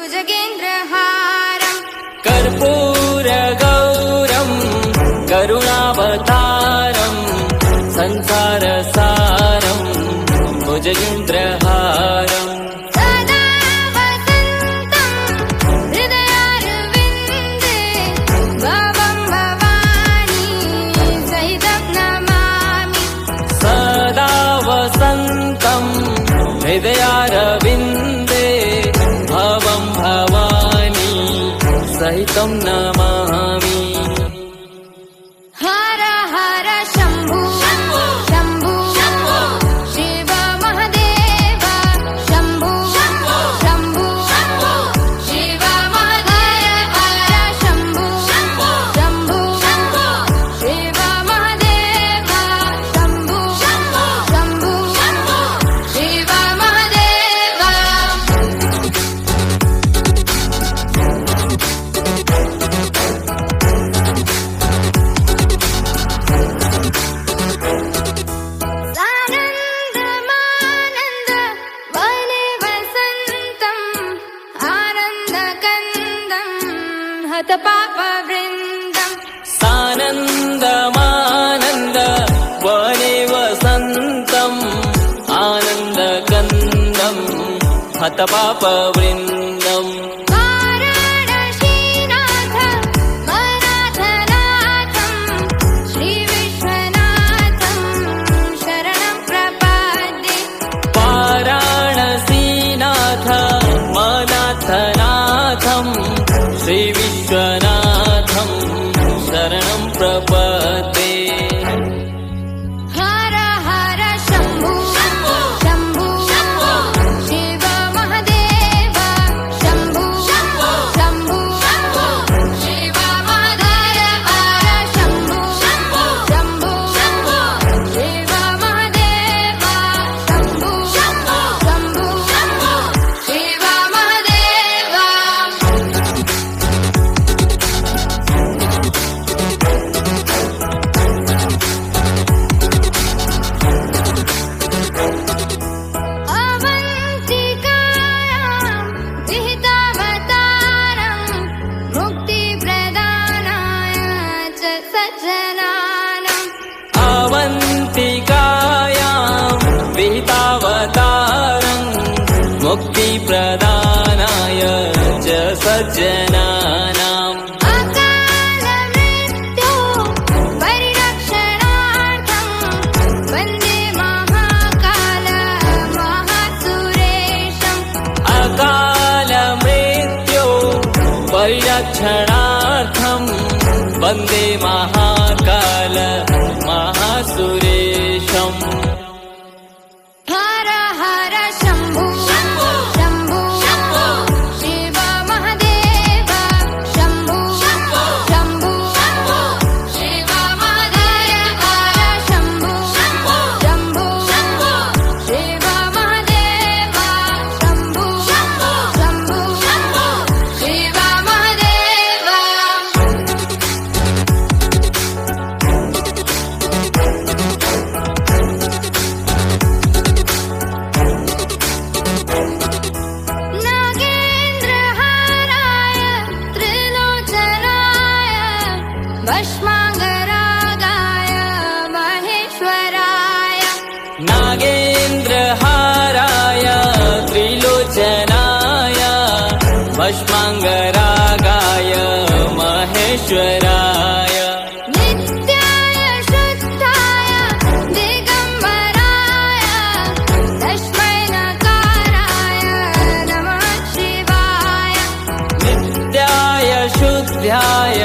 भुजगेन्द्रहारम् कर्पूरगौरं करुणावतारं संसारसारं भुजगेन्द्रहारम् सदा वसन्तं हृदयारविन्दे भवं भवानी सहितं नमामि सदा वसन्तं हृदयारविन्दे भवं भवानी सहितं नमामि हर हर शम्भु शम्भु शिव महादेव शम्भु शम्भु शिव महादेव हर शम्भु शम्भु शिव महादेव शम्भु शम्भु शिव महादेव सानन्दमानन्द वने वसन्तम् आनन्दकन्दं हतपापवृन्दम् सानन्दमानन्द वने वसन्तम् आनन्दकन्दं हतपापवृन्दम् वाराणसीनाथ मनाथनाथं श्रीविश्वनाथं शरणं प्रपद्ये वाराणसीनाथ मनाथनाथं श्रीविश्वनाथं शरणं प्रपद्ये हर हर शम्भु शम्भु शिव महादेव शम्भु शम्भु शिव महादेव हर शम्भु शम्भु शिव महादेव शम्भु शम्भु शिव महादेव अवन्तिकायां विहितावतारं मुक्तिप्रदानाय च सज्जनानाम् अवन्तिकायां विहितावतारं मुक्तिप्रदानाय च सज्जनानाम् अकालमृत्यो परिरक्षणार्थं वन्दे महाकाल महासुरेशम् अकालमृत्यो परिरक्षणार्थं वन्दे महाकाल महासुरेशम् हर हर शम्भु शम्भु शिव महादेव शम्भु शम्भु शिव महादेव हर शम्भु शम्भु शिव महादेव शम्भु शम्भु शिव महादेव नागेन्द्रहाराय त्रिलोचनाय भस्माङ्गरागाय महेश्वराय नागेन्द्रहाराय त्रिलोचनाय भस्माङ्गरागाय महेश्वराय नित्याय शुद्धाय दिगम्बराय तस्मै नकाराय नमः शिवाय नित्याय शुद्धाय